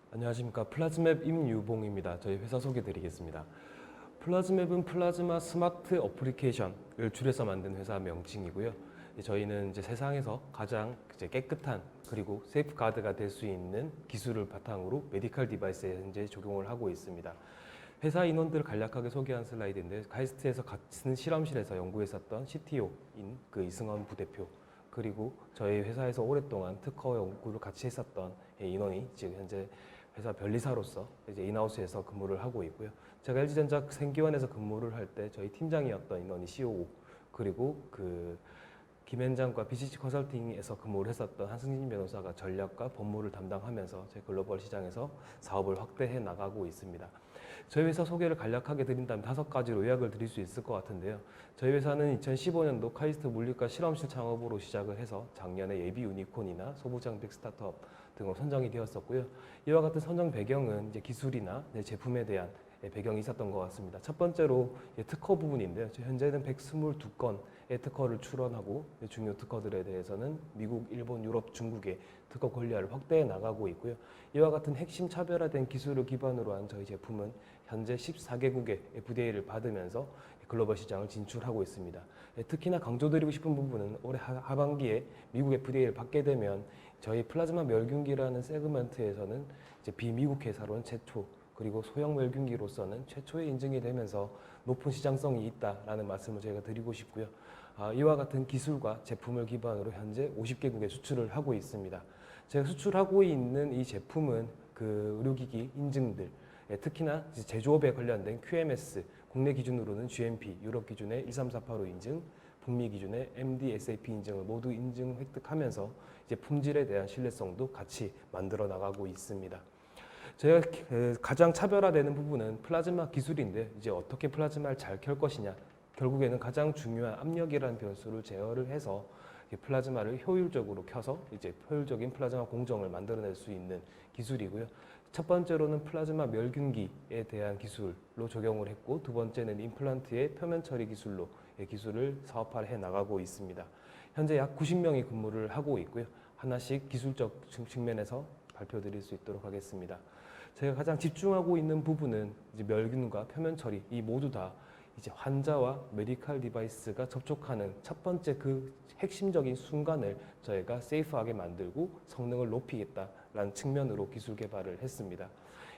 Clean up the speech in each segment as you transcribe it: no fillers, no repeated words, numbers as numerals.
안녕하십니까. 플라즈맵 임유봉입니다. 저희 회사 소개드리겠습니다. 플라즈맵은 플라즈마 스마트 어플리케이션을 줄여서 만든 회사 명칭이고요. 저희는 이제 세상에서 가장 깨끗한 그리고 세이프가드가 될 수 있는 기술을 바탕으로 메디컬 디바이스에 현재 적용을 하고 있습니다. 회사 인원들을 간략하게 소개한 슬라이드인데, 카이스트에서 같은 실험실에서 연구했었던 CTO인 그 이승원 부대표, 그리고 저희 회사에서 오랫동안 특허 연구를 같이 했었던 인원이 지금 현재 회사 변리사로서 이제 인하우스에서 근무를 하고 있고요. 제가 LG전자 생기원에서 근무를 할 때 저희 팀장이었던 인원이 COO, 그리고 그 김현장과 BCG 컨설팅에서 근무를 했었던 한승진 변호사가 전략과 법무를 담당하면서 저희 글로벌 시장에서 사업을 확대해 나가고 있습니다. 저희 회사 소개를 간략하게 드린다면 5가지로 요약을 드릴 수 있을 것 같은데요. 저희 회사는 2015년도 카이스트 물리과 실험실 창업으로 시작을 해서 작년에 예비 유니콘이나 소부장벽 스타트업 등으로 선정이 되었었고요. 이와 같은 선정 배경은 이제 기술이나 제품에 대한 배경이 있었던 것 같습니다. 첫 번째로 특허 부분인데요. 현재는 122건의 특허를 출원하고 중요 특허들에 대해서는 미국, 일본, 유럽, 중국의 특허 권리화를 확대해 나가고 있고요. 이와 같은 핵심 차별화된 기술을 기반으로 한 저희 제품은 현재 14개국의 FDA를 받으면서 글로벌 시장을 진출하고 있습니다. 특히나 강조드리고 싶은 부분은 올해 하반기에 미국 FDA를 받게 되면 저희 플라즈마 멸균기라는 세그먼트에서는 이제 비미국 회사로는 최초, 그리고 소형 멸균기로서는 최초의 인증이 되면서 높은 시장성이 있다라는 말씀을 저희가 드리고 싶고요. 이와 같은 기술과 제품을 기반으로 현재 50개국에 수출을 하고 있습니다. 제가 수출하고 있는 이 제품은 그 의료기기 인증들, 특히나 제조업에 관련된 QMS, 국내 기준으로는 GMP, 유럽 기준의 13485 인증, 북미 기준의 MD, SAP 인증을 모두 인증 획득하면서 이제 품질에 대한 신뢰성도 같이 만들어 나가고 있습니다. 제가 가장 차별화되는 부분은 플라즈마 기술인데, 이제 어떻게 플라즈마를 잘 켤 것이냐, 결국에는 가장 중요한 압력이라는 변수를 제어를 해서 플라즈마를 효율적으로 켜서 이제 효율적인 플라즈마 공정을 만들어낼 수 있는 기술이고요. 첫 번째로는 플라즈마 멸균기에 대한 기술로 적용을 했고, 두 번째는 임플란트의 표면 처리 기술로 기술을 사업화해 나가고 있습니다. 현재 약 90명이 근무를 하고 있고요. 하나씩 기술적 측면에서 발표드릴 수 있도록 하겠습니다. 제가 가장 집중하고 있는 부분은 이제 멸균과 표면 처리, 이 모두 다 이제 환자와 메디컬 디바이스가 접촉하는 첫 번째 그 핵심적인 순간을 저희가 세이프하게 만들고 성능을 높이겠다라는 측면으로 기술 개발을 했습니다.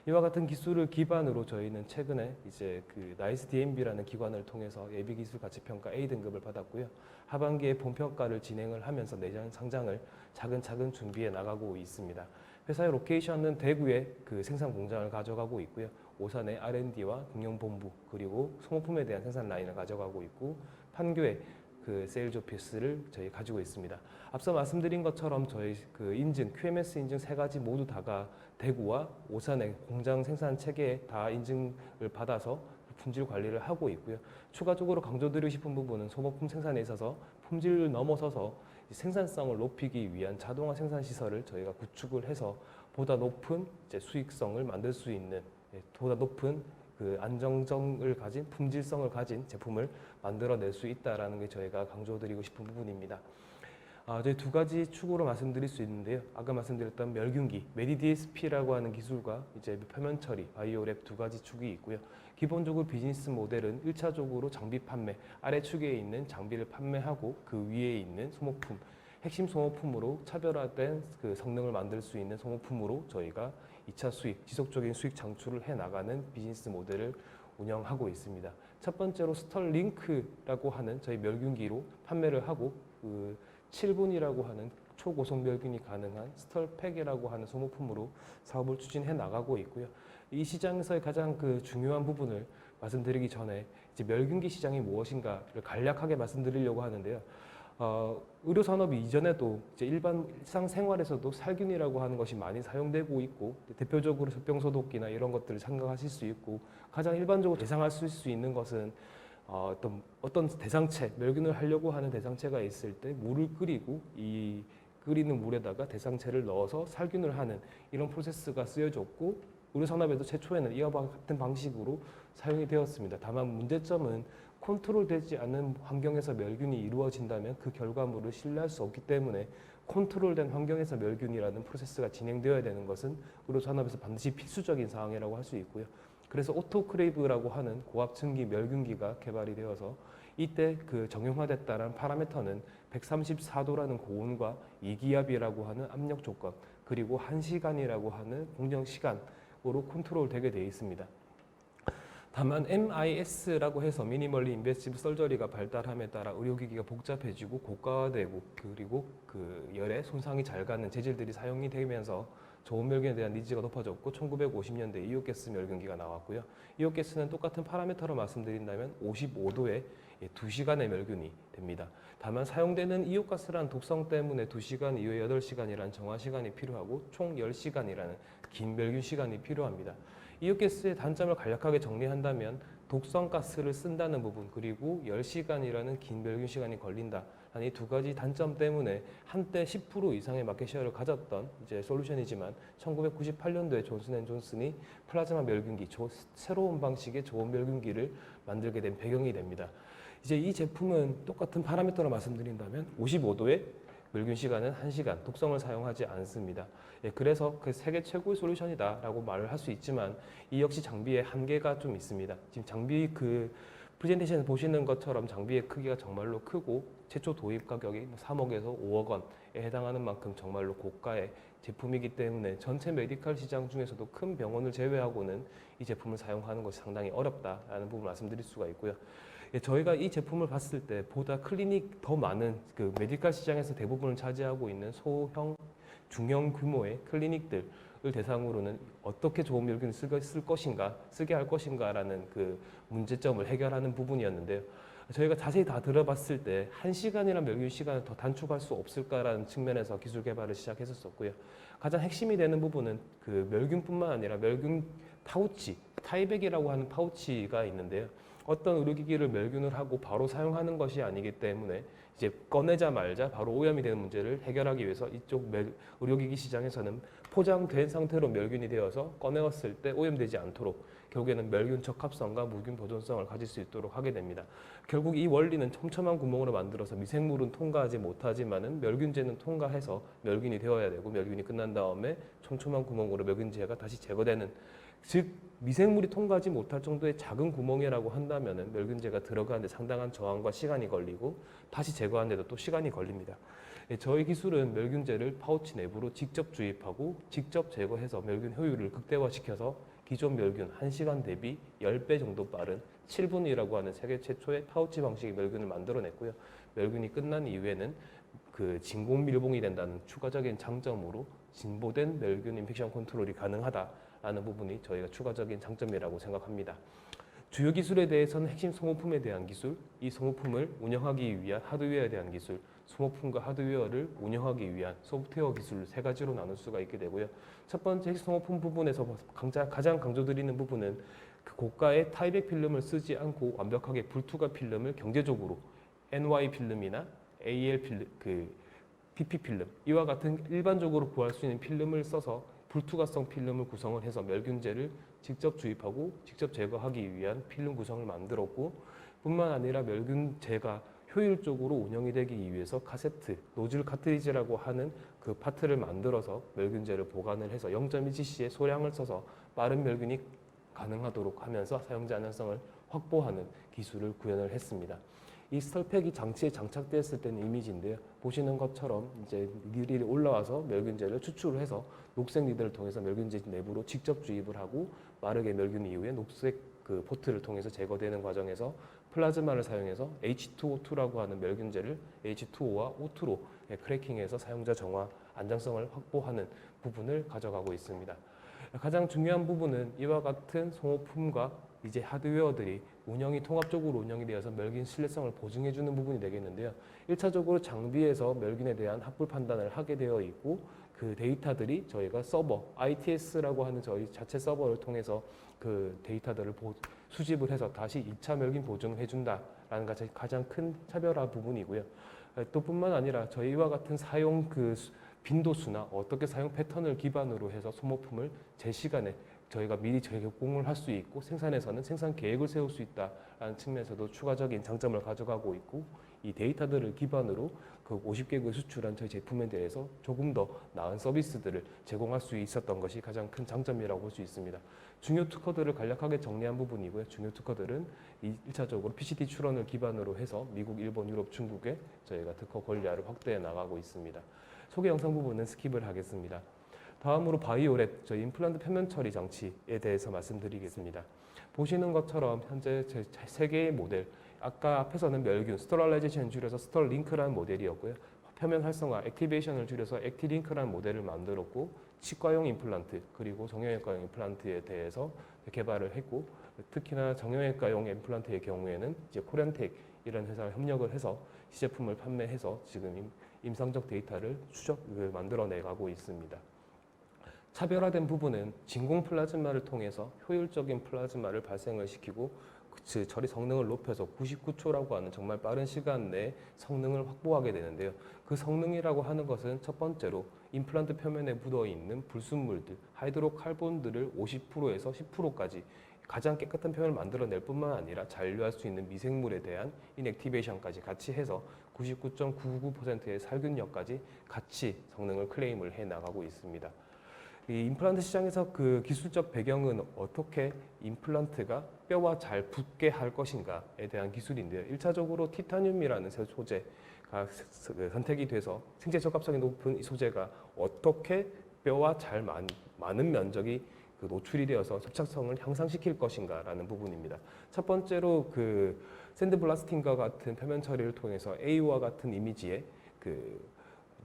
이와 같은 기술을 기반으로 저희는 최근에 이제 그 나이스 DMB라는 기관을 통해서 예비 기술 가치 평가 A등급을 받았고요. 하반기에 본평가를 진행을 하면서 내년 상장을 차근차근 준비해 나가고 있습니다. 회사의 로케이션은 대구에 그 생산 공장을 가져가고 있고요. 오산에 R&D와 경영본부, 그리고 소모품에 대한 생산 라인을 가져가고 있고, 판교에 그 세일즈 오피스를 저희 가지고 있습니다. 앞서 말씀드린 것처럼 저희 그 인증, QMS 인증 3가지 모두 다가 대구와 오산의 공장 생산 체계에 다 인증을 받아서 품질 관리를 하고 있고요. 추가적으로 강조드리고 싶은 부분은 소모품 생산에 있어서 품질을 넘어서서 생산성을 높이기 위한 자동화 생산 시설을 저희가 구축을 해서 보다 높은 이제 수익성을 만들 수 있는, 보다 높은 그 안정성을 가진, 품질성을 가진 제품을 만들어낼 수 있다라는 게 저희가 강조드리고 싶은 부분입니다. 저희 2가지 축으로 말씀드릴 수 있는데요. 아까 말씀드렸던 멸균기, 메디DSP라고 하는 기술과 이제 표면 처리, 바이오랩 2가지 축이 있고요. 기본적으로 비즈니스 모델은 1차적으로 장비 판매, 아래축에 있는 장비를 판매하고 그 위에 있는 소모품, 핵심 소모품으로 차별화된 그 성능을 만들 수 있는 소모품으로 저희가 2차 수익, 지속적인 수익 창출을 해 나가는 비즈니스 모델을 운영하고 있습니다. 첫 번째로 스털링크라고 하는 저희 멸균기로 판매를 하고, 그 7분이라고 하는 초고속 멸균이 가능한 스털팩이라고 하는 소모품으로 사업을 추진해 나가고 있고요. 이 시장에서의 가장 그 중요한 부분을 말씀드리기 전에 이제 멸균기 시장이 무엇인가를 간략하게 말씀드리려고 하는데요. 의료 산업이 이전에도 이제 일상생활에서도 살균이라고 하는 것이 많이 사용되고 있고, 대표적으로 젖병소독기나 이런 것들을 생각하실 수 있고, 가장 일반적으로 예상하실 수 있는 것은 어떤 대상체, 멸균을 하려고 하는 대상체가 있을 때 물을 끓이고 이 끓이는 물에다가 대상체를 넣어서 살균을 하는 이런 프로세스가 쓰여졌고, 의료 산업에도 최초에는 이와 같은 방식으로 사용이 되었습니다. 다만 문제점은 컨트롤되지 않는 환경에서 멸균이 이루어진다면 그 결과물을 신뢰할 수 없기 때문에 컨트롤된 환경에서 멸균이라는 프로세스가 진행되어야 되는 것은 의료 산업에서 반드시 필수적인 사항이라고 할 수 있고요. 그래서 오토크레이브라고 하는 고압 증기 멸균기가 개발이 되어서 이때 그 정형화됐다는 파라미터는 134도라는 고온과 2기압이라고 하는 압력 조건, 그리고 1시간이라고 하는 공정 시간으로 컨트롤되게 되어 있습니다. 다만 MIS라고 해서 미니멀리 인베시브 설저리가 발달함에 따라 의료기기가 복잡해지고 고가화되고 그리고 그 열에 손상이 잘 가는 재질들이 사용이 되면서 저온 멸균에 대한 니즈가 높아졌고 1950년대 이오가스 멸균기가 나왔고요. 이오가스는 똑같은 파라미터로 말씀드린다면 55도에 2시간의 멸균이 됩니다. 다만 사용되는 이오가스라는 독성 때문에 2시간 이후에 8시간이라는 정화 시간이 필요하고 총 10시간이라는 긴 멸균 시간이 필요합니다. 이오가스의 단점을 간략하게 정리한다면 독성 가스를 쓴다는 부분, 그리고 10시간이라는 긴 멸균 시간이 걸린다. 이 두 가지 단점 때문에 한때 10% 이상의 마켓 셰어를 가졌던 이제 솔루션이지만 1998년도에 존슨앤존슨이 플라즈마 멸균기, 새로운 방식의 저온 멸균기를 만들게 된 배경이 됩니다. 이제 이 제품은 똑같은 파라미터로 말씀드린다면 55도의 멸균 시간은 1시간, 독성을 사용하지 않습니다. 그래서 그 세계 최고의 솔루션이다라고 말을 할 수 있지만 이 역시 장비의 한계가 좀 있습니다. 지금 장비 그 프레젠테이션 보시는 것처럼 장비의 크기가 정말로 크고 최초 도입 가격이 3억에서 5억 원에 해당하는 만큼 정말로 고가의 제품이기 때문에 전체 메디컬 시장 중에서도 큰 병원을 제외하고는 이 제품을 사용하는 것이 상당히 어렵다라는 부분을 말씀드릴 수가 있고요. 저희가 이 제품을 봤을 때 보다 클리닉 더 많은 그 메디컬 시장에서 대부분을 차지하고 있는 소형, 중형 규모의 클리닉들을 대상으로는 어떻게 저온 멸균을 쓰게 할 것인가라는 그 문제점을 해결하는 부분이었는데요. 저희가 자세히 다 들어봤을 때 1시간이나 멸균 시간을 더 단축할 수 없을까라는 측면에서 기술 개발을 시작했었고요. 가장 핵심이 되는 부분은 그 멸균뿐만 아니라 멸균 파우치, 타이백이라고 하는 파우치가 있는데요. 어떤 의료기기를 멸균을 하고 바로 사용하는 것이 아니기 때문에 이제 꺼내자마자 바로 오염이 되는 문제를 해결하기 위해서 이쪽 의료기기 시장에서는 포장된 상태로 멸균이 되어서 꺼내었을 때 오염되지 않도록 결국에는 멸균 적합성과 무균 보존성을 가질 수 있도록 하게 됩니다. 결국 이 원리는 촘촘한 구멍으로 만들어서 미생물은 통과하지 못하지만은 멸균제는 통과해서 멸균이 되어야 되고 멸균이 끝난 다음에 촘촘한 구멍으로 멸균제가 다시 제거되는, 즉 미생물이 통과하지 못할 정도의 작은 구멍이라고 한다면은 멸균제가 들어가는데 상당한 저항과 시간이 걸리고 다시 제거하는데도 또 시간이 걸립니다. 저희 기술은 멸균제를 파우치 내부로 직접 주입하고 직접 제거해서 멸균 효율을 극대화시켜서 기존 멸균 1시간 대비 10배 정도 빠른 7분이라고 하는 세계 최초의 파우치 방식의 멸균을 만들어냈고요. 멸균이 끝난 이후에는 그 진공 밀봉이 된다는 추가적인 장점으로 진보된 멸균 인펙션 컨트롤이 가능하다라는 부분이 저희가 추가적인 장점이라고 생각합니다. 주요 기술에 대해서는 핵심 소모품에 대한 기술, 이 소모품을 운영하기 위한 하드웨어에 대한 기술, 소모품과 하드웨어를 운영하기 위한 소프트웨어 기술 세 가지로 나눌 수가 있게 되고요. 첫 번째 핵심 소모품 부분에서 가장 강조드리는 부분은 그 고가의 타이백 필름을 쓰지 않고 완벽하게 불투과 필름을 경제적으로 NY 필름이나 AL 필름, PP 필름 이와 같은 일반적으로 구할 수 있는 필름을 써서 불투과성 필름을 구성을 해서 멸균제를 직접 주입하고 직접 제거하기 위한 필름 구성을 만들었고, 뿐만 아니라 멸균제가 효율적으로 운영이 되기 위해서 카세트, 노즐 카트리지라고 하는 그 파트를 만들어서 멸균제를 보관을 해서 0.1cc의 소량을 써서 빠른 멸균이 가능하도록 하면서 사용자 안전성을 확보하는 기술을 구현을 했습니다. 이 스털팩이 장치에 장착되었을 때는 이미지인데요. 보시는 것처럼 이제 니들이 올라와서 멸균제를 추출을 해서 녹색 니들을 통해서 멸균제 내부로 직접 주입을 하고 빠르게 멸균 이후에 녹색 그 포트를 통해서 제거되는 과정에서 플라즈마를 사용해서 H2O2라고 하는 멸균제를 H2O와 O2로 크래킹해서 사용자 정화 안정성을 확보하는 부분을 가져가고 있습니다. 가장 중요한 부분은 이와 같은 소모품과 이제 하드웨어들이 통합적으로 운영이 되어서 멸균 신뢰성을 보증해주는 부분이 되겠는데요. 1차적으로 장비에서 멸균에 대한 합불 판단을 하게 되어 있고, 그 데이터들이 저희가 서버, ITS라고 하는 저희 자체 서버를 통해서 그 데이터들을 수집을 해서 다시 2차 멸균 보증을 해준다라는 가장 큰 차별화 부분이고요. 또 뿐만 아니라 저희와 같은 사용 그 빈도수나 어떻게 사용 패턴을 기반으로 해서 소모품을 제 시간에 저희가 미리 제공을 할 수 있고 생산에서는 생산 계획을 세울 수 있다라는 측면에서도 추가적인 장점을 가져가고 있고 이 데이터들을 기반으로 그 50개국에 수출한 저희 제품에 대해서 조금 더 나은 서비스들을 제공할 수 있었던 것이 가장 큰 장점이라고 볼 수 있습니다. 중요 특허들을 간략하게 정리한 부분이고요. 중요 특허들은 1차적으로 PCT 출원을 기반으로 해서 미국, 일본, 유럽, 중국에 저희가 특허 권리화를 확대해 나가고 있습니다. 소개 영상 부분은 스킵을 하겠습니다. 다음으로 바이오랩, 저희 임플란트 표면 처리 장치에 대해서 말씀드리겠습니다. 보시는 것처럼 현재 세 개의 모델, 아까 앞에서는 멸균, 스터럴라이제이션을 줄여서 스터링크라는 모델이었고요. 표면 활성화, 액티베이션을 줄여서 액티링크라는 모델을 만들었고 치과용 임플란트 그리고 정형외과용 임플란트에 대해서 개발을 했고 특히나 정형외과용 임플란트의 경우에는 이제 코렌텍 이런 회사와 협력을 해서 시제품을 판매해서 지금 임상적 데이터를 만들어내가고 있습니다. 차별화된 부분은 진공 플라즈마를 통해서 효율적인 플라즈마를 발생을 시키고 그 처리 성능을 높여서 99초라고 하는 정말 빠른 시간 내에 성능을 확보하게 되는데요. 그 성능이라고 하는 것은 첫 번째로 임플란트 표면에 묻어있는 불순물들, 하이드로칼본들을 50%에서 10%까지 가장 깨끗한 표면을 만들어낼 뿐만 아니라 잔류할 수 있는 미생물에 대한 인액티베이션까지 같이 해서 99.99%의 살균력까지 같이 성능을 클레임을 해 나가고 있습니다. 이 임플란트 시장에서 그 기술적 배경은 어떻게 임플란트가 뼈와 잘 붙게 할 것인가에 대한 기술인데요. 1차적으로 티타늄이라는 소재가 선택이 돼서 생체 적합성이 높은 이 소재가 어떻게 뼈와 잘 많은 면적이 노출이 되어서 접착성을 향상시킬 것인가라는 부분입니다. 첫 번째로 그 샌드블라스팅과 같은 표면 처리를 통해서 A와 같은 이미지의 그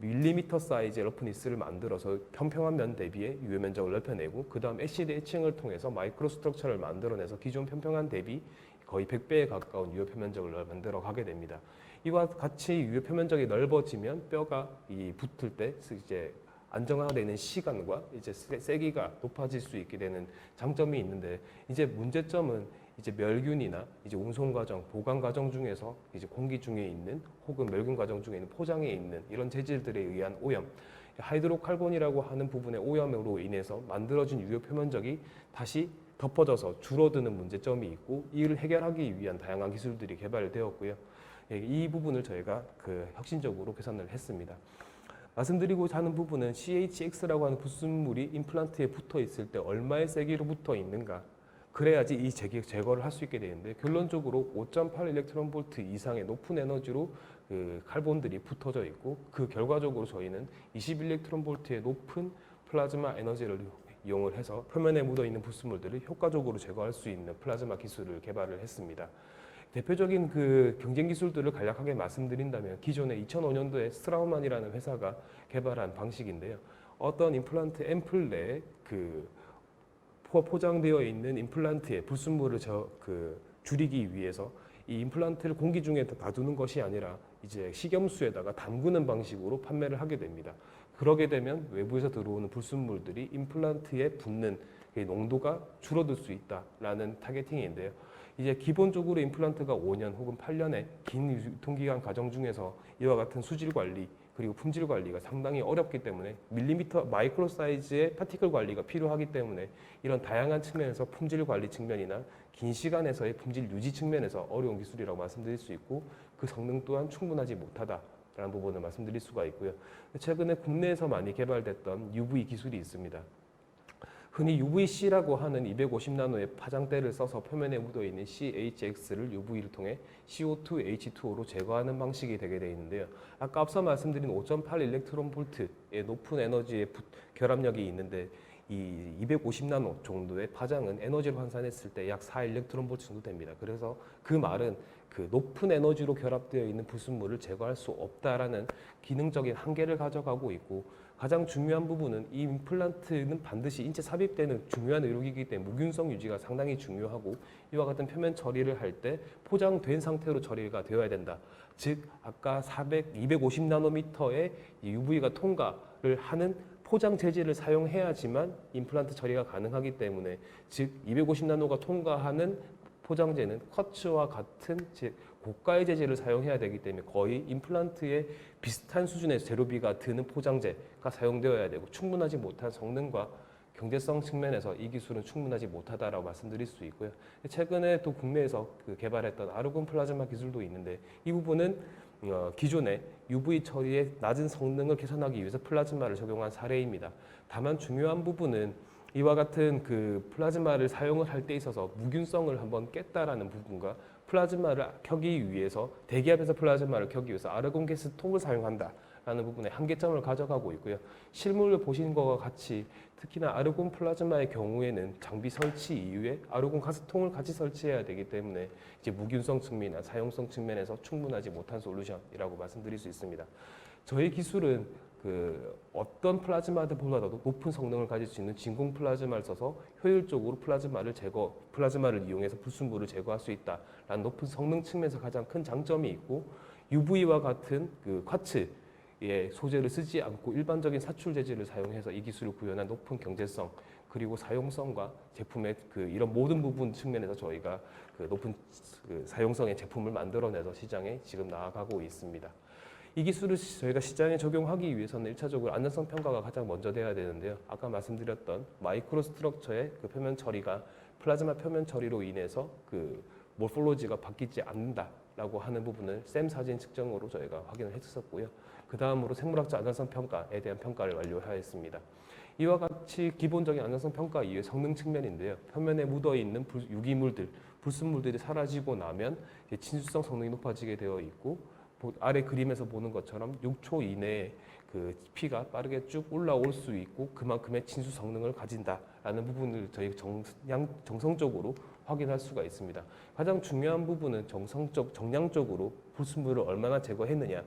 밀리미터 사이즈의 러프니스를 만들어서 평평한 면 대비에 유효 면적을 넓혀내고 그 다음 애시드 애칭을 통해서 마이크로 스트럭처를 만들어내서 기존 평평한 대비 거의 100배에 가까운 유효 표면적을 만들어 가게 됩니다. 이와 같이 유효 표면적이 넓어지면 뼈가 붙을 때 이제 안정화되는 시간과 이제 세기가 높아질 수 있게 되는 장점이 있는데 이제 문제점은 이제 멸균이나 이제 운송 과정, 보관 과정 중에서 이제 공기 중에 있는 혹은 멸균 과정 중에 있는 포장에 있는 이런 재질들에 의한 오염, 하이드로칼본이라고 하는 부분의 오염으로 인해서 만들어진 유효 표면적이 다시 덮어져서 줄어드는 문제점이 있고 이를 해결하기 위한 다양한 기술들이 개발되었고요. 이 부분을 저희가 혁신적으로 개선을 했습니다. 말씀드리고자 하는 부분은 CHX라고 하는 불순물이 임플란트에 붙어 있을 때 얼마의 세기로 붙어 있는가 그래야지 이 제거를 할 수 있게 되는데 결론적으로 5.8 일렉트론 볼트 이상의 높은 에너지로 그 칼본들이 붙어져 있고 그 결과적으로 저희는 20 일렉트론 볼트의 높은 플라즈마 에너지를 이용을 해서 표면에 묻어 있는 불순물들을 효과적으로 제거할 수 있는 플라즈마 기술을 개발을 했습니다. 대표적인 그 경쟁 기술들을 간략하게 말씀드린다면 기존에 2005년도에 스트라우만이라는 회사가 개발한 방식인데요. 어떤 임플란트 앰플 내에 그 포장되어 있는 임플란트의 불순물을 줄이기 위해서 이 임플란트를 공기 중에 놔두는 것이 아니라 이제 식염수에다가 담그는 방식으로 판매를 하게 됩니다. 그러게 되면 외부에서 들어오는 불순물들이 임플란트에 붙는 농도가 줄어들 수 있다라는 타겟팅인데요. 이제 기본적으로 임플란트가 5년 혹은 8년의 긴 유통기간 과정 중에서 이와 같은 수질 관리 그리고 품질 관리가 상당히 어렵기 때문에 밀리미터 마이크로 사이즈의 파티클 관리가 필요하기 때문에 이런 다양한 측면에서 품질 관리 측면이나 긴 시간에서의 품질 유지 측면에서 어려운 기술이라고 말씀드릴 수 있고 그 성능 또한 충분하지 못하다라는 부분을 말씀드릴 수가 있고요. 최근에 국내에서 많이 개발됐던 UV 기술이 있습니다. 흔히 UVC라고 하는 250나노의 파장대를 써서 표면에 묻어있는 CHX를 UV를 통해 CO2, H2O로 제거하는 방식이 되게 되어 있는데요. 아까 앞서 말씀드린 5.8 일렉트론 볼트의 높은 에너지의 결합력이 있는데 이 250나노 정도의 파장은 에너지를 환산했을 때 약 4 일렉트론 볼트 정도 됩니다. 그래서 그 말은 그 높은 에너지로 결합되어 있는 불순물을 제거할 수 없다라는 기능적인 한계를 가져가고 있고 가장 중요한 부분은 이 임플란트는 반드시 인체 삽입되는 중요한 의료기기이기 때문에 무균성 유지가 상당히 중요하고 이와 같은 표면 처리를 할 때 포장된 상태로 처리가 되어야 된다. 즉 아까 250나노미터의 UV가 통과를 하는 포장 재질을 사용해야지만 임플란트 처리가 가능하기 때문에 즉 250나노가 통과하는 포장재는 쿼츠와 같은 고가의 재질을 사용해야 되기 때문에 거의 임플란트에 비슷한 수준의 재료비가 드는 포장재가 사용되어야 되고 충분하지 못한 성능과 경제성 측면에서 이 기술은 충분하지 못하다라고 말씀드릴 수 있고요. 최근에 또 국내에서 개발했던 아르곤 플라즈마 기술도 있는데 이 부분은 기존의 UV 처리의 낮은 성능을 개선하기 위해서 플라즈마를 적용한 사례입니다. 다만 중요한 부분은 이와 같은 그 플라즈마를 사용을 할 때 있어서 무균성을 한번 깼다라는 부분과 플라즈마를 켜기 위해서 대기압에서 플라즈마를 켜기 위해서 아르곤 가스 통을 사용한다라는 부분에 한계점을 가져가고 있고요. 실물을 보신 것과 같이 특히나 아르곤 플라즈마의 경우에는 장비 설치 이후에 아르곤 가스통을 같이 설치해야 되기 때문에 이제 무균성 측면이나 사용성 측면에서 충분하지 못한 솔루션이라고 말씀드릴 수 있습니다. 저희 기술은 그 어떤 플라즈마들보다도 높은 성능을 가질 수 있는 진공 플라즈마를 써서 효율적으로 플라즈마를 이용해서 불순물을 제거할 수 있다라는 높은 성능 측면에서 가장 큰 장점이 있고 UV와 같은 그 쿼츠의 소재를 쓰지 않고 일반적인 사출 재질을 사용해서 이 기술을 구현한 높은 경제성 그리고 사용성과 제품의 그 이런 모든 부분 측면에서 저희가 그 높은 그 사용성의 제품을 만들어내서 시장에 지금 나아가고 있습니다. 이 기술을 저희가 시장에 적용하기 위해서는 1차적으로 안전성 평가가 가장 먼저 돼야 되는데요. 아까 말씀드렸던 마이크로 스트럭처의 그 표면 처리가 플라즈마 표면 처리로 인해서 그 모폴로지가 바뀌지 않는다라고 하는 부분을 샘 사진 측정으로 저희가 확인을 했었고요. 그 다음으로 생물학적 안전성 평가에 대한 평가를 완료하였습니다. 이와 같이 기본적인 안전성 평가 이후의 성능 측면인데요. 표면에 묻어 있는 유기물들, 불순물들이 사라지고 나면 친수성 성능이 높아지게 되어 있고 아래 그림에서 보는 것처럼 6초 이내에 그 피가 빠르게 쭉 올라올 수 있고 그만큼의 친수 성능을 가진다라는 부분을 저희 정성적으로 확인할 수가 있습니다. 가장 중요한 부분은 정량적으로 불순물을 얼마나 제거했느냐.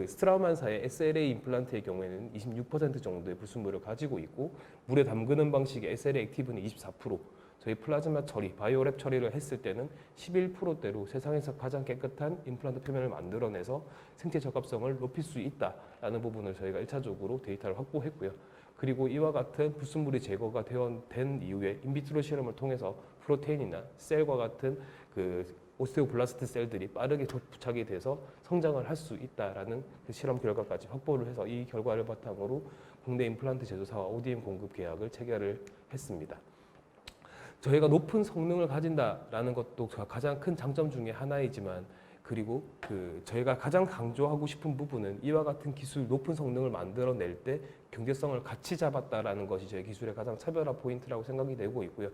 스트라우만사의 SLA 임플란트의 경우에는 26% 정도의 불순물을 가지고 있고 물에 담그는 방식의 SLA 액티브는 24%, 저희 플라즈마 처리, 바이오랩 처리를 했을 때는 11%대로 세상에서 가장 깨끗한 임플란트 표면을 만들어내서 생체 적합성을 높일 수 있다라는 부분을 저희가 1차적으로 데이터를 확보했고요. 그리고 이와 같은 불순물이 제거가 된 이후에 인비트로 실험을 통해서 프로테인이나 셀과 같은 그 오스테오블라스트 셀들이 빠르게 부착이 돼서 성장을 할 수 있다라는 그 실험 결과까지 확보를 해서 이 결과를 바탕으로 국내 임플란트 제조사와 ODM 공급 계약을 체결을 했습니다. 저희가 높은 성능을 가진다라는 것도 가장 큰 장점 중에 하나이지만 그리고 저희가 가장 강조하고 싶은 부분은 이와 같은 기술 높은 성능을 만들어낼 때 경제성을 같이 잡았다라는 것이 저희 기술의 가장 차별화 포인트라고 생각이 되고 있고요.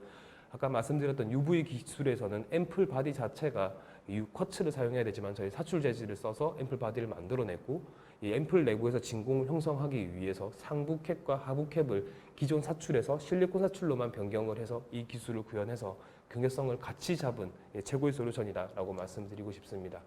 아까 말씀드렸던 UV 기술에서는 앰플 바디 자체가 쿼츠를 사용해야 되지만 저희 사출 재질을 써서 앰플 바디를 만들어냈고 이 앰플 내부에서 진공을 형성하기 위해서 상부 캡과 하부 캡을 기존 사출에서 실리콘 사출로만 변경을 해서 이 기술을 구현해서 경제성을 같이 잡은 최고의 솔루션이다라고 말씀드리고 싶습니다.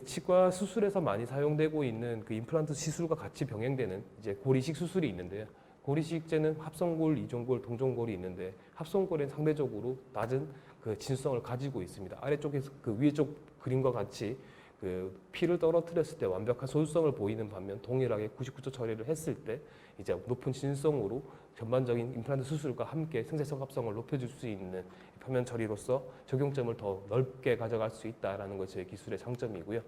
치과 수술에서 많이 사용되고 있는 그 임플란트 시술과 같이 병행되는 이제 고리식 수술이 있는데요. 고리식제는 합성골, 이종골, 동종골이 있는데 합성골은 상대적으로 낮은 그 진수성을 가지고 있습니다. 아래쪽에서 그 위쪽 그림과 같이 그 피를 떨어뜨렸을 때 완벽한 소수성을 보이는 반면 동일하게 99초 처리를 했을 때 이제 높은 진수성으로 전반적인 임플란트 수술과 함께 생체 적합성을 높여줄 수 있는 표면 처리로서 적용점을 더 넓게 가져갈 수 있다라는 것이 저희 기술의 장점이고요.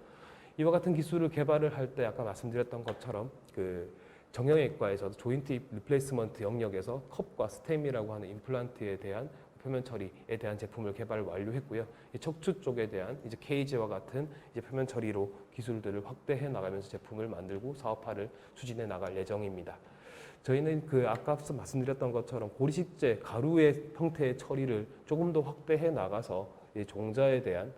이와 같은 기술을 개발을 할 때 아까 말씀드렸던 것처럼 그 정형외과에서도 조인트 리플레이스먼트 영역에서 컵과 스템이라고 하는 임플란트에 대한 표면 처리에 대한 제품을 개발 완료했고요. 척추 쪽에 대한 이제 케이지와 같은 이제 표면 처리로 기술들을 확대해 나가면서 제품을 만들고 사업화를 추진해 나갈 예정입니다. 저희는 그 아까 말씀드렸던 것처럼 고리식제 가루의 형태의 처리를 조금 더 확대해 나가서 종자에 대한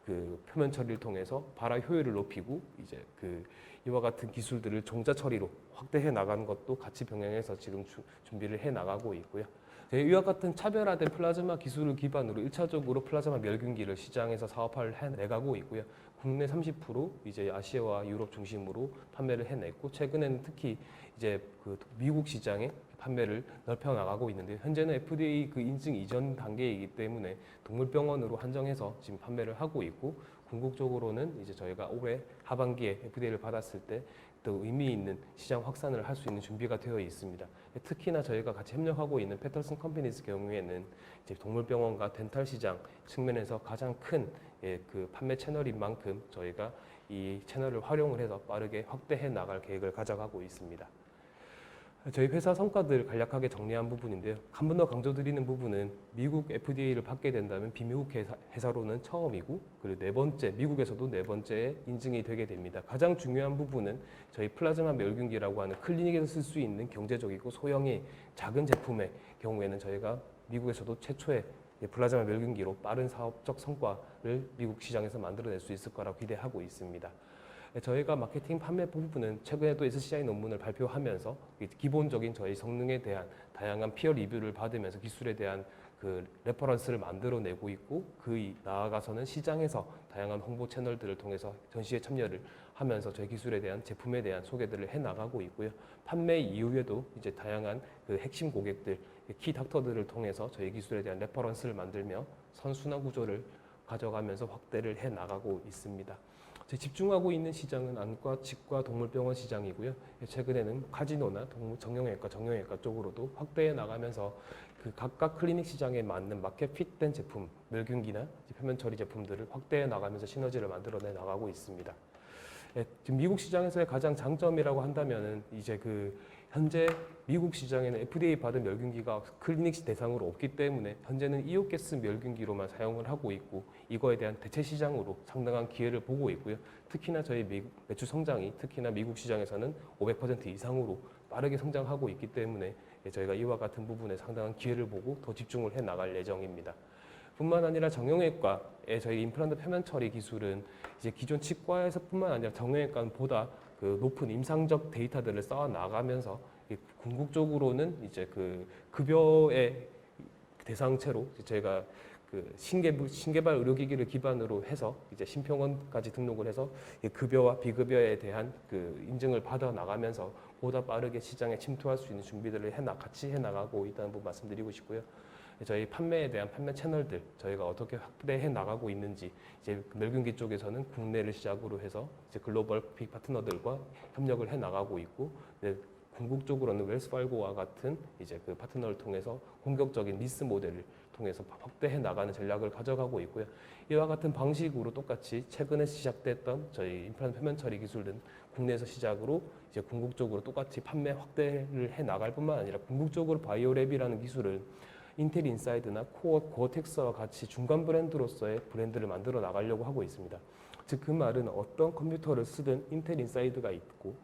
그 표면 처리를 통해서 발화 효율을 높이고 이제 그 이와 같은 기술들을 종자 처리로 확대해 나가는 것도 같이 병행해서 지금 준비를 해 나가고 있고요. 이와 같은 차별화된 플라즈마 기술을 기반으로 1차적으로 플라즈마 멸균기를 시장에서 사업화를 해내가고 있고요. 국내 30% 이제 아시아와 유럽 중심으로 판매를 해냈고 최근에는 특히 이제 그 미국 시장에 판매를 넓혀 나가고 있는데 현재는 FDA 그 인증 이전 단계이기 때문에 동물병원으로 한정해서 지금 판매를 하고 있고 궁극적으로는 이제 저희가 올해 하반기에 FDA를 받았을 때 또 의미 있는 시장 확산을 할 수 있는 준비가 되어 있습니다. 특히나 저희가 같이 협력하고 있는 패터슨 컴퍼니즈 경우에는 이제 동물병원과 덴탈 시장 측면에서 가장 큰 그 판매 채널인 만큼 저희가 이 채널을 활용을 해서 빠르게 확대해 나갈 계획을 가져가고 있습니다. 저희 회사 성과들 간략하게 정리한 부분인데요. 한 번 더 강조드리는 부분은 미국 FDA를 받게 된다면 비미국 회사로는 처음이고, 그리고 네 번째, 미국에서도 네 번째 인증이 되게 됩니다. 가장 중요한 부분은 저희 플라즈마 멸균기라고 하는 클리닉에서 쓸 수 있는 경제적이고 소형의 작은 제품의 경우에는 저희가 미국에서도 최초의 플라즈마 멸균기로 빠른 사업적 성과를 미국 시장에서 만들어낼 수 있을 거라고 기대하고 있습니다. 저희가 마케팅 판매 부분은 최근에도 SCI 논문을 발표하면서 기본적인 저희 성능에 대한 다양한 피어 리뷰를 받으면서 기술에 대한 그 레퍼런스를 만들어내고 있고, 그 나아가서는 시장에서 다양한 홍보 채널들을 통해서 전시에 참여를 하면서 저희 기술에 대한 제품에 대한 소개들을 해 나가고 있고요. 판매 이후에도 이제 다양한 그 핵심 고객들, 키 닥터들을 통해서 저희 기술에 대한 레퍼런스를 만들며 선순환 구조를 가져가면서 확대를 해 나가고 있습니다. 집중하고 있는 시장은 안과, 치과, 동물병원 시장이고요. 최근에는 카지노나 정형외과, 정형외과 쪽으로도 확대해 나가면서 그 각각 클리닉 시장에 맞는 마켓 핏된 제품, 멸균기나 표면 처리 제품들을 확대해 나가면서 시너지를 만들어내 나가고 있습니다. 지금 미국 시장에서의 가장 장점이라고 한다면은 이제 그 현재 미국 시장에는 FDA 받은 멸균기가 클리닉 대상으로 없기 때문에 현재는 이오가스 멸균기로만 사용을 하고 있고, 이거에 대한 대체 시장으로 상당한 기회를 보고 있고요. 특히나 저희 미국 매출 성장이 특히나 미국 시장에서는 500% 이상으로 빠르게 성장하고 있기 때문에 저희가 이와 같은 부분에 상당한 기회를 보고 더 집중을 해 나갈 예정입니다. 뿐만 아니라 정형외과의 저희 임플란트 표면 처리 기술은 이제 기존 치과에서뿐만 아니라 정형외과보다 그 높은 임상적 데이터들을 쌓아 나가면서 궁극적으로는 이제 그 급여의 대상체로 저희가 그 신개발 의료기기를 기반으로 해서 이제 심평원까지 등록을 해서 급여와 비급여에 대한 그 인증을 받아 나가면서 보다 빠르게 시장에 침투할 수 있는 준비들을 같이 해 나가고 있다는 부분 말씀드리고 싶고요. 저희 판매에 대한 판매 채널들 저희가 어떻게 확대해 나가고 있는지, 이제 멸균기 쪽에서는 국내를 시작으로 해서 이제 글로벌 빅 파트너들과 협력을 해 나가고 있고, 궁극적으로는 웰스파르고와 같은 이제 그 파트너를 통해서 공격적인 리스 모델을 통해서 확대해 나가는 전략을 가져가고 있고요. 이와 같은 방식으로 똑같이 최근에 시작됐던 저희 임플란트 표면 처리 기술은 국내에서 시작으로 이제 궁극적으로 똑같이 판매 확대를 해 나갈 뿐만 아니라 궁극적으로 바이오랩이라는 기술을 인텔 인사이드나 고어텍스와 같이 중간 브랜드로서의 브랜드를 만들어 나가려고 하고 있습니다. 즉 그 말은 어떤 컴퓨터를 쓰든 인텔 인사이드가 있고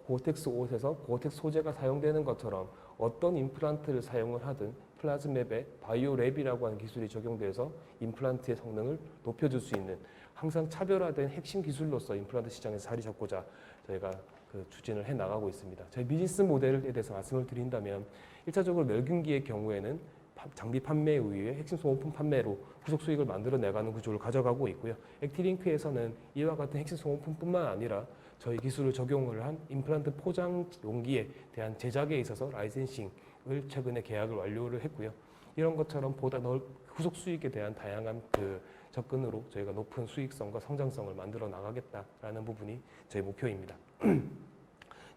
고어텍스 옷에서 고어텍스 소재가 사용되는 것처럼 어떤 임플란트를 사용을 하든 플라즈맵에 바이오랩이라고 하는 기술이 적용돼서 임플란트의 성능을 높여줄 수 있는 항상 차별화된 핵심 기술로서 임플란트 시장에서 자리 잡고자 저희가 그 추진을 해 나가고 있습니다. 저희 비즈니스 모델에 대해서 말씀을 드린다면 1차적으로 멸균기의 경우에는 장비 판매 이후에 핵심 소모품 판매로 후속 수익을 만들어 내가는 구조를 가져가고 있고요. 액티링크에서는 이와 같은 핵심 소모품뿐만 아니라 저희 기술을 적용을 한 임플란트 포장 용기에 대한 제작에 있어서 라이센싱을 최근에 계약을 완료를 했고요. 이런 것처럼 보다 후속 수익에 대한 다양한 그 접근으로 저희가 높은 수익성과 성장성을 만들어 나가겠다라는 부분이 저희 목표입니다.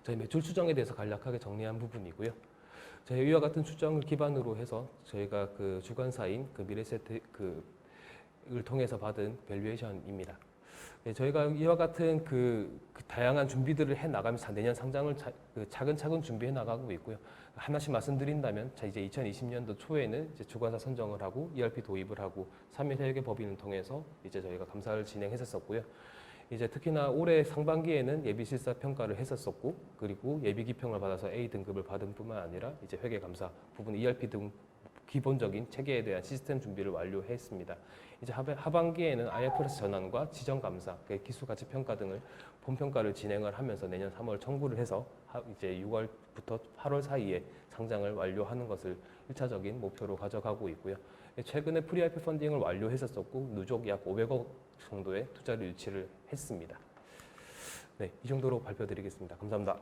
저희 매출 추정에 대해서 간략하게 정리한 부분이고요. 저희 이와 같은 추정을 기반으로 해서 저희가 그 주관사인 그 미래세트를 통해서 받은 밸류에이션입니다. 저희가 이와 같은 그 다양한 준비들을 해 나가면서 내년 상장을 차근차근 준비해 나가고 있고요. 하나씩 말씀드린다면 이제 2020년도 초에는 이제 주관사 선정을 하고 ERP 도입을 하고 3일 회계 법인을 통해서 이제 저희가 감사를 진행했었고요. 이제 특히나 올해 상반기에는 예비 실사 평가를 했었고, 그리고 예비 기평을 받아서 A 등급을 받은 뿐만 아니라 이제 회계 감사 부분 ERP 등 기본적인 체계에 대한 시스템 준비를 완료했습니다. 이제 하반기에는 IFRS 전환과 지정 감사, 기술 가치 평가 등을 본평가를 진행을 하면서 내년 3월 청구를 해서 이제 6월부터 8월 사이에 상장을 완료하는 것을 1차적인 목표로 가져가고 있고요. 최근에 프리-IPO 펀딩을 완료했었고 누적 약 500억 정도의 투자를 유치를 했습니다. 네, 이 정도로 발표드리겠습니다. 감사합니다.